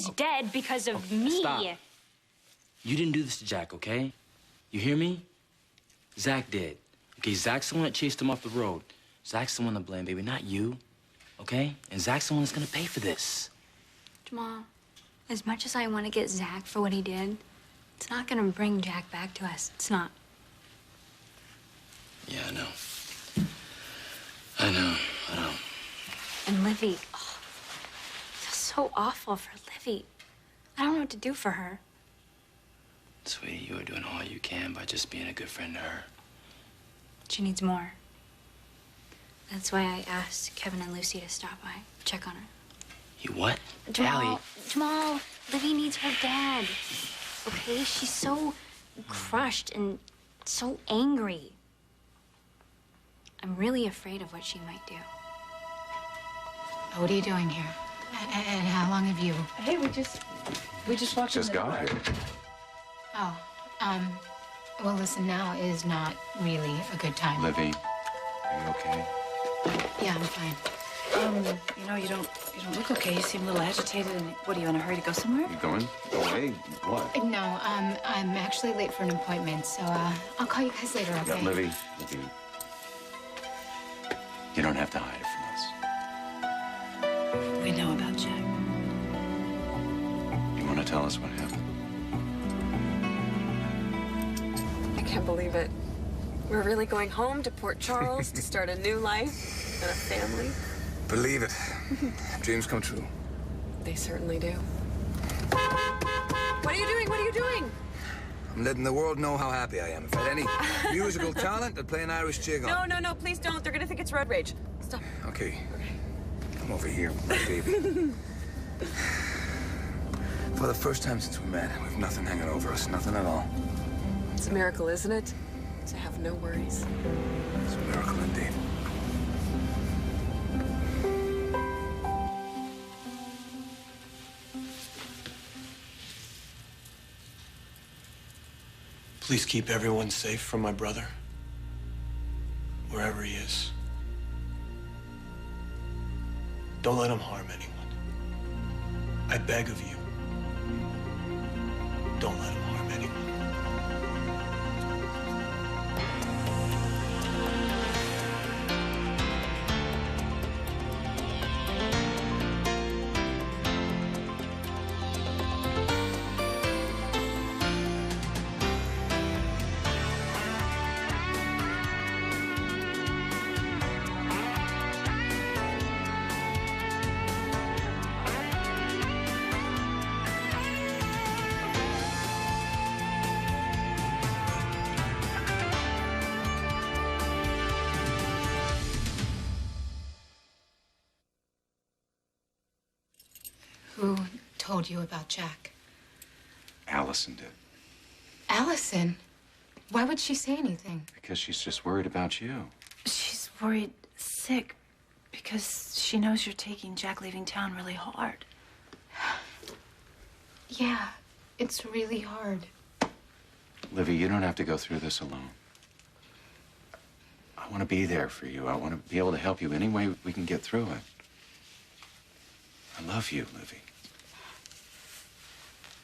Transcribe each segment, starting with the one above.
He's dead because of me. Stop. You didn't do this to Jack, okay? You hear me? Zach did. Okay, Zach's the one that chased him off the road. Zach's the one to blame, baby, not you. Okay? And Zach's the one that's gonna pay for this. Jamal, as much as I want to get Zach for what he did, it's not gonna bring Jack back to us. It's not. Yeah, I know. I know. And Livy, oh, I feel so awful for Livy. I don't know what to do for her. Sweetie, you are doing all you can by just being a good friend to her. She needs more. That's why I asked Kevin and Lucy to stop by, check on her. You what? Jamal, Jamal, Livy needs her dad. Okay? She's so crushed and so angry. I'm really afraid of what she might do. What are you doing here? And how long have you? Hey, we just walked in. Just got here. Oh, well, listen, now is not really a good time. Livy, are you okay? Yeah, I'm fine. You know, you don't look okay. You seem a little agitated. And what, are you in a hurry to go somewhere? You going away? What? No, I'm actually late for an appointment, so, I'll call you guys later, okay? Yeah, Livy, you don't have to hide it from us. We know about Jack. You want to tell us what happened? I can't believe it. We're really going home to Port Charles to start a new life and a family. Believe it. Dreams come true. They certainly do. What are you doing? What are you doing? I'm letting the world know how happy I am. If I had any musical talent, I'd play an Irish jig on. No, please don't. They're gonna think it's road rage. Stop. Okay. Come over here, my baby. For the first time since we met, we've nothing hanging over us. Nothing at all. It's a miracle, isn't it? To have no worries. It's a miracle indeed. Please keep everyone safe from my brother, wherever he is. Don't let him harm anyone. I beg of you, don't let him harm anyone. Who told you about Jack? Allison did. Allison? Why would she say anything? Because she's just worried about you. She's worried sick because she knows you're taking Jack leaving town really hard. Yeah, it's really hard. Livy, you don't have to go through this alone. I want to be there for you. I want to be able to help you any way we can get through it. I love you, Livy.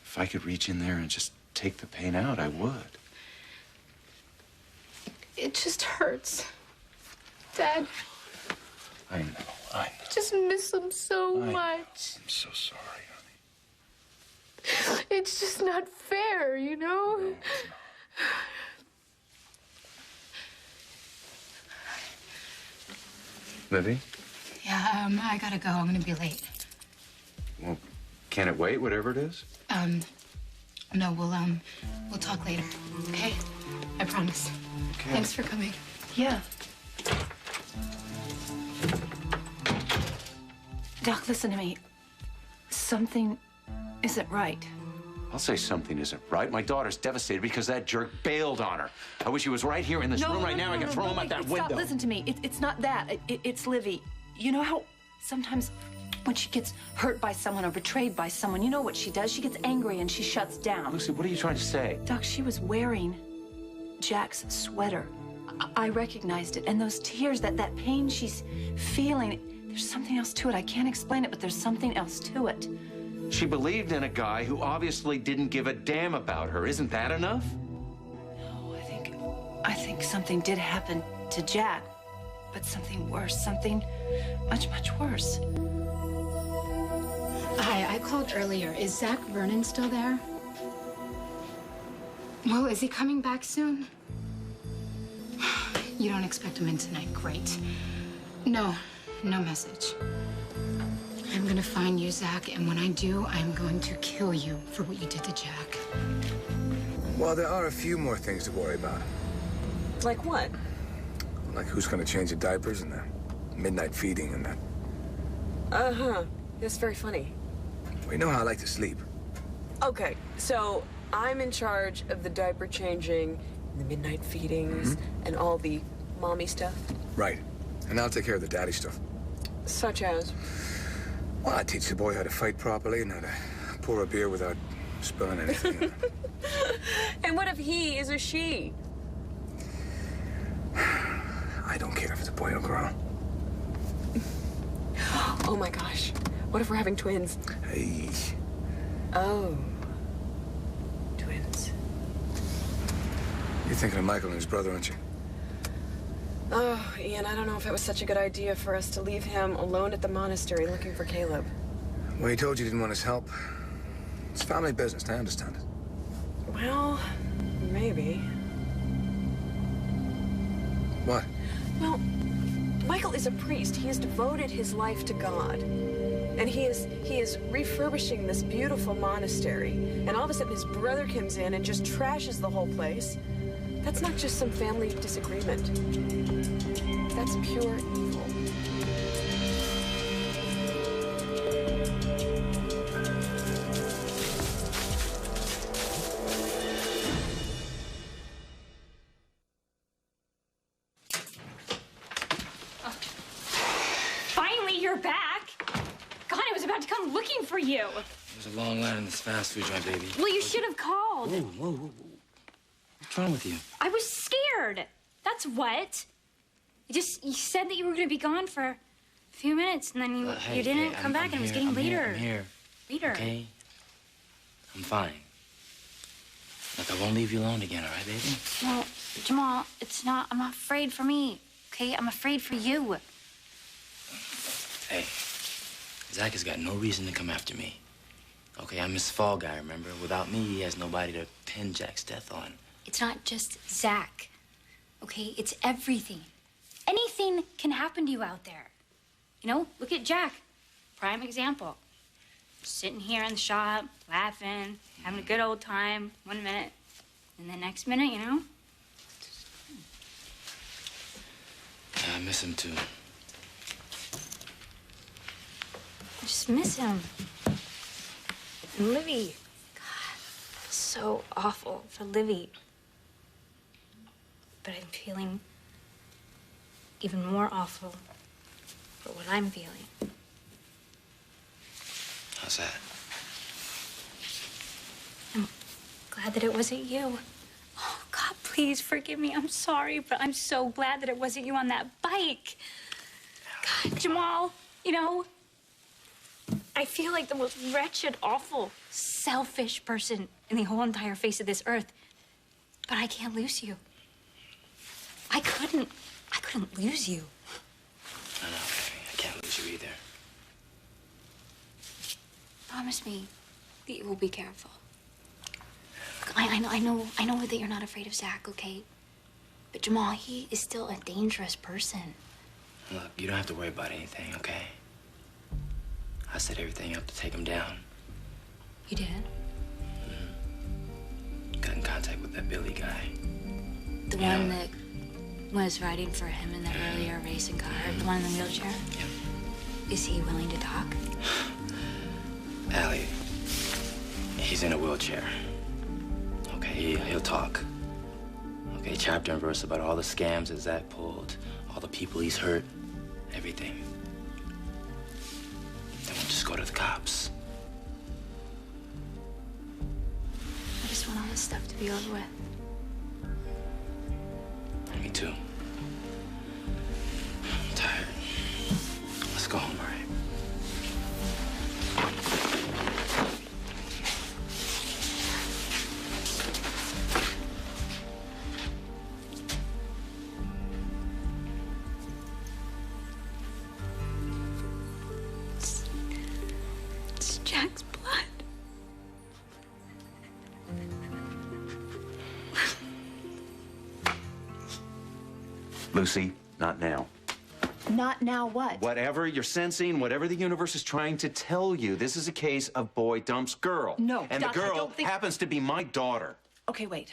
If I could reach in there and just take the pain out, I would. It just hurts. Dad, I know. I just miss him so much. I'm so sorry, honey. It's just not fair, you know? No, it's not. Livy? Yeah, I gotta go. I'm gonna be late. Well, can it wait, whatever it is? No, we'll talk later, okay? I promise. Okay. Thanks for coming. Yeah. Doc, listen to me. Something isn't right. I'll say something isn't right. My daughter's devastated because that jerk bailed on her. I wish he was right here in this room right now. I could throw him out that window. Stop, listen to me. It's not that. It's Livy. You know how sometimes when she gets hurt by someone or betrayed by someone, you know what she does? She gets angry and she shuts down. Lucy, what are you trying to say? Doc, she was wearing Jack's sweater. I recognized it. And those tears, that pain she's feeling, there's something else to it. I can't explain it, but there's something else to it. She believed in a guy who obviously didn't give a damn about her. Isn't that enough? No, I think something did happen to Jack, but something worse, something much, much worse. Hi, I called earlier. Is Zach Vernon still there? Well, is he coming back soon? You don't expect him in tonight. Great. No message. I'm gonna find you, Zach, and when I do, I'm going to kill you for what you did to Jack. Well, there are a few more things to worry about. Like what? Like who's gonna change the diapers and the midnight feeding and that. Uh-huh. That's very funny. Well, you know how I like to sleep. Okay, so I'm in charge of the diaper changing, the midnight feedings, and all the mommy stuff. Right. And I'll take care of the daddy stuff. Such as? Well, I teach the boy how to fight properly and how to pour a beer without spilling anything. And what if he is a she? I don't care if it's a boy or girl. Oh my gosh. What if we're having twins? Hey. Oh. Twins. You're thinking of Michael and his brother, aren't you? Oh, Ian, I don't know if it was such a good idea for us to leave him alone at the monastery looking for Caleb. Well, he told you he didn't want his help. It's family business, I understand it. Well, maybe. What? Well, Michael is a priest. He has devoted his life to God. And he is refurbishing this beautiful monastery. And all of a sudden his brother comes in and just trashes the whole place. That's not just some family disagreement. That's pure evil. Finally, you're back. God, I was about to come looking for you. There's a long line in this fast food joint, baby. Well, you should have called. Whoa. What's wrong with you? I was scared. That's what. You said that you were going to be gone for a few minutes, and then you didn't come back, and it was getting later. I'm here. Later. Okay? I'm fine. Look, I won't leave you alone again, all right, baby? Well, Jamal, it's not. I'm not afraid for me, okay? I'm afraid for you. Hey, Zach has got no reason to come after me. Okay, I'm his fall guy, remember? Without me, he has nobody to pin Jack's death on. It's not just Zach, okay? It's everything. Anything can happen to you out there. You know, look at Jack. Prime example. Sitting here in the shop, laughing, having a good old time, 1 minute. And the next minute, you know? Yeah, I miss him too. I just miss him. And Livy. God, so awful for Livy. But I'm feeling even more awful for what I'm feeling. How's that? I'm glad that it wasn't you. Oh, God, please forgive me. I'm sorry, but I'm so glad that it wasn't you on that bike. God, Jamal, you know, I feel like the most wretched, awful, selfish person in the whole entire face of this earth. But I can't lose you. I couldn't lose you. I know, baby. I can't lose you either. Promise me that you will be careful. Look, I know that you're not afraid of Zach, okay? But Jamal, he is still a dangerous person. Look, you don't have to worry about anything, okay? I set everything up to take him down. You did? Got in contact with that Billy guy. The one that was riding for him in the earlier racing car, the one in the wheelchair? Yep. Is he willing to talk? Allie, he's in a wheelchair. Okay, he'll talk. Okay, chapter and verse about all the scams that Zach pulled, all the people he's hurt, everything. Then we'll just go to the cops. I just want all this stuff to be over with. Me too. I'm tired. Let's go home, all right? Lucy, not now. Not now what? Whatever you're sensing, whatever the universe is trying to tell you, this is a case of boy dumps girl. No, and Doc, the I girl don't think... happens to be my daughter. Okay, wait.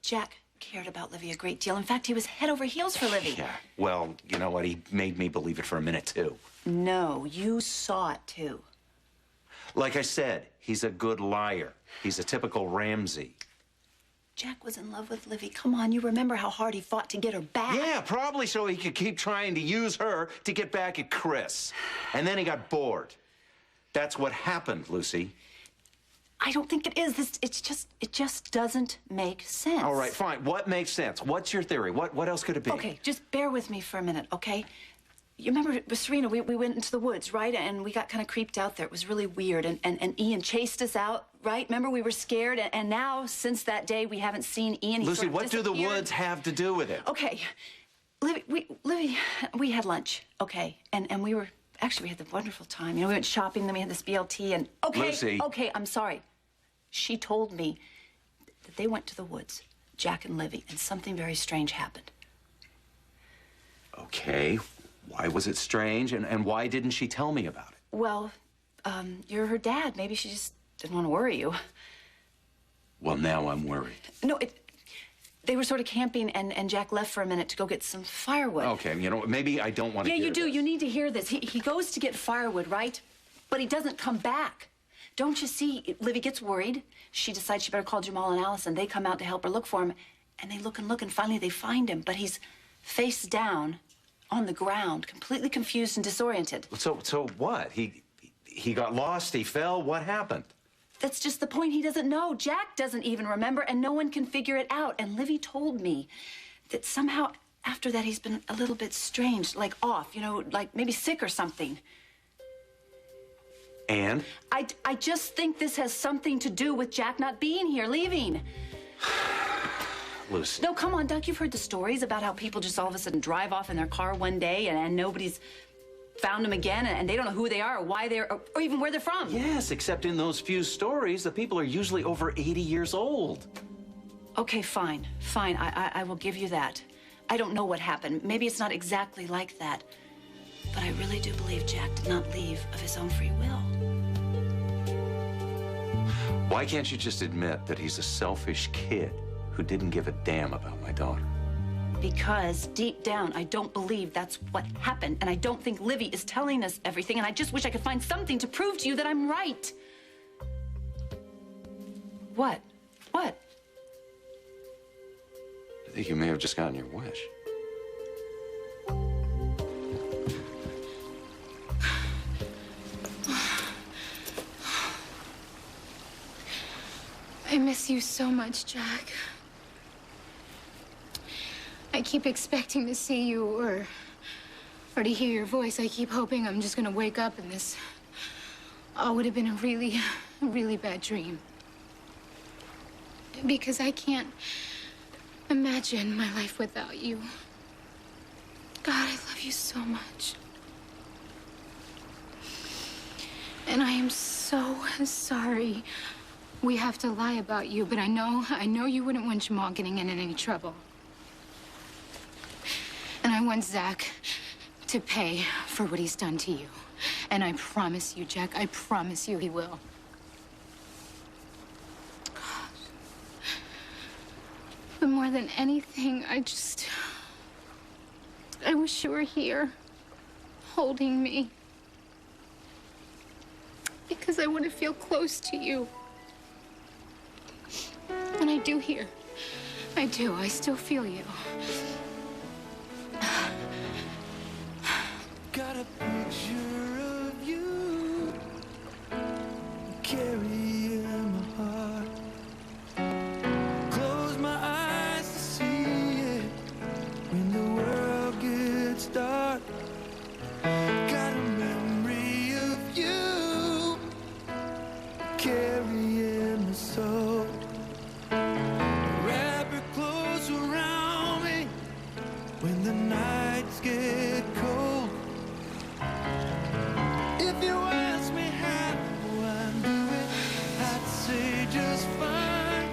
Jack cared about Livy a great deal. In fact, he was head over heels for Livy. Yeah, well, you know what? He made me believe it for a minute, too. No, you saw it, too. Like I said, he's a good liar. He's a typical Ramsey. Jack was in love with Livy. Come on, you remember how hard he fought to get her back? Yeah, probably so he could keep trying to use her to get back at Chris. And then he got bored. That's what happened, Lucy. I don't think it is. It just doesn't make sense. All right, fine. What makes sense? What's your theory? What else could it be? Okay, just bear with me for a minute, okay? You remember with Serena, we went into the woods, right? And we got kind of creeped out there. It was really weird. And Ian chased us out, right? Remember, we were scared. And now, since that day, we haven't seen Ian. He Lucy, sort of what do the disappeared. woods have to do with it? Okay, Livy, we had lunch, okay? And we were, actually, we had the wonderful time. You know, we went shopping, then we had this BLT, and okay, Lucy. okay, I'm sorry. She told me that they went to the woods, Jack and Livy, and something very strange happened. Okay. Why was it strange, and why didn't she tell me about it? Well, you're her dad. Maybe she just didn't want to worry you. Well, now I'm worried. No, they were sort of camping, and Jack left for a minute to go get some firewood. Okay, you know, maybe I don't want to Yeah, hear you do. this. You need to hear this. He goes to get firewood, right? But he doesn't come back. Don't you see? Livy gets worried. She decides she better call Jamal and Allison. They come out to help her look for him, and they look, and finally they find him. But he's face down on the ground, completely confused and disoriented. So what? He got lost, he fell, what happened? That's just the point. He doesn't know. Jack doesn't even remember, and no one can figure it out. And Livy told me that somehow after that he's been a little bit strange, like off, you know, like maybe sick or something. And? I just think this has something to do with Jack not being here, leaving. Lucy. No, come on, Doc. You've heard the stories about how people just all of a sudden drive off in their car one day and nobody's found them again, and they don't know who they are or why they're, or even where they're from. Yes, except in those few stories, the people are usually over 80 years old. Okay, fine. I will give you that. I don't know what happened. Maybe it's not exactly like that. But I really do believe Jack did not leave of his own free will. Why can't you just admit that he's a selfish kid who didn't give a damn about my daughter? Because deep down, I don't believe that's what happened. And I don't think Livy is telling us everything. And I just wish I could find something to prove to you that I'm right. What? What? I think you may have just gotten your wish. I miss you so much, Jack. I keep expecting to see you or to hear your voice. I keep hoping I'm just gonna wake up and this all would have been a really bad dream. Because I can't imagine my life without you. God, I love you so much. And I am so sorry we have to lie about you, but I know you wouldn't want Jamal getting in any trouble. And I want Zach to pay for what he's done to you. And I promise you, Jack, I promise you he will. But more than anything, I wish you were here, holding me. Because I want to feel close to you. And I do here. I do. I still feel you. Got a picture of you, carry in my heart. Close my eyes to see it when the world gets dark. Got a memory of you, carry in my soul. Wrap it close around me when the nights get cold. If you ask me how I'm doing, I'd say just fine.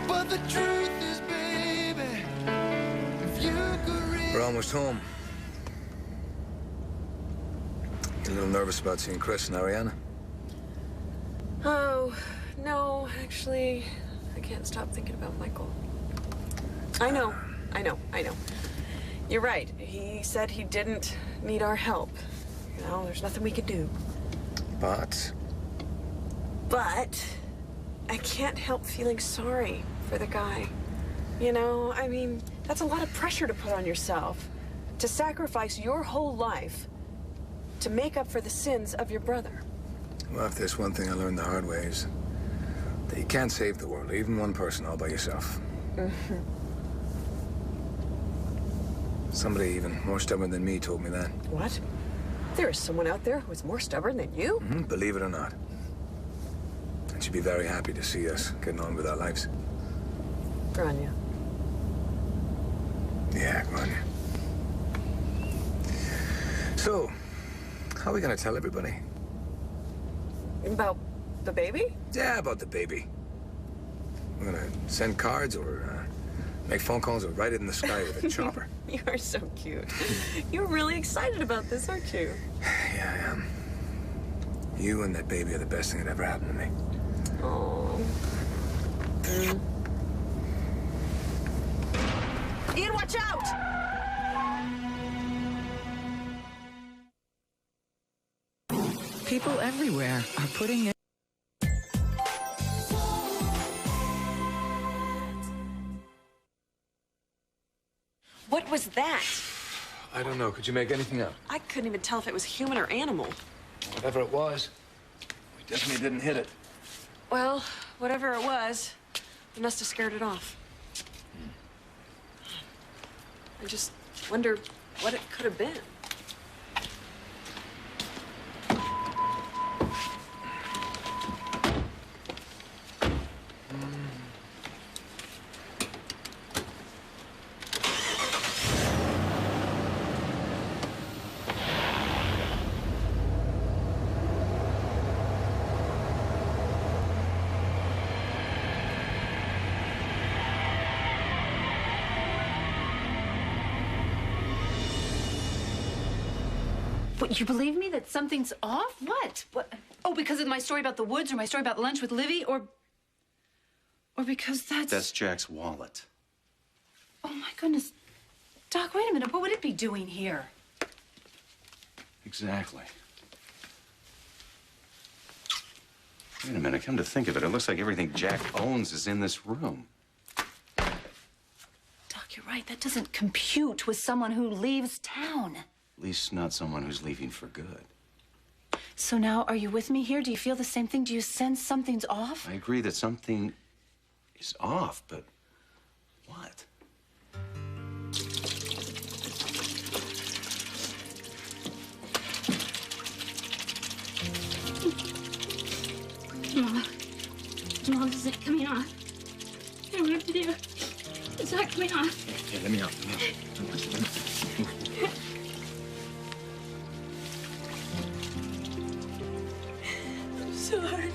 But the truth is, baby, almost home. You a little nervous about seeing Chris and Ariana? Oh, no, actually, I can't stop thinking about Michael. I know. You're right. He said he didn't need our help. You know, there's nothing we could do. But I can't help feeling sorry for the guy. You know, I mean, that's a lot of pressure to put on yourself. To sacrifice your whole life to make up for the sins of your brother. well, if there's one thing I learned the hard way is that you can't save the world, even one person all by yourself. Mm-hmm. Somebody even more stubborn than me told me that. What? There is someone out there who is more stubborn than you? Mm-hmm. Believe it or not. And she'd be very happy to see us getting on with our lives. Grania. Yeah, Grania. So, how are we gonna tell everybody? About the baby? Yeah, about the baby. We're gonna send cards or make phone calls or write it in the sky with a chopper. You are so cute. You're really excited about this, aren't you? Yeah, I am. You and that baby are the best thing that ever happened to me. Oh. Ian, watch out! People everywhere are putting in. What was that? I don't know. Could you make anything out? I couldn't even tell if it was human or animal. Whatever it was, we definitely didn't hit it. Well, whatever it was, we must have scared it off. I just wonder what it could have been. What, you believe me that something's off? What? What? Oh, because of my story about the woods or my story about lunch with Livy or because That's Jack's wallet. Oh, my goodness. Doc, wait a minute. What would it be doing here? Exactly. Wait a minute, come to think of it, it looks like everything Jack owns is in this room. Doc, you're right. That doesn't compute with someone who leaves town. At least not someone who's leaving for good. So now, are you with me here? Do you feel the same thing? Do you sense something's off? I agree that something is off, but what? Jamal, this isn't coming off. I don't know what to do. It's not coming off. Hey, let me out. I'm sorry.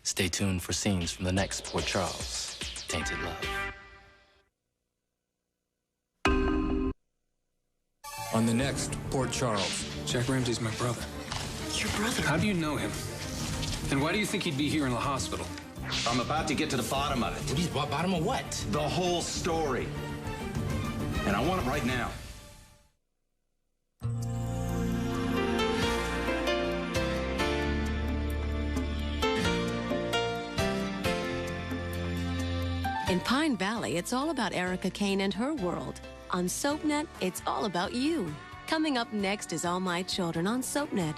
Stay tuned for scenes from the next Port Charles, Tainted Love. On the next Port Charles, Jack Ramsey's my brother. Your brother? How do you know him? And why do you think he'd be here in the hospital? I'm about to get to the bottom of it. Bottom of what? The whole story. And I want it right now. In Pine Valley, it's all about Erica Kane and her world. On SoapNet, it's all about you. Coming up next is All My Children on SoapNet.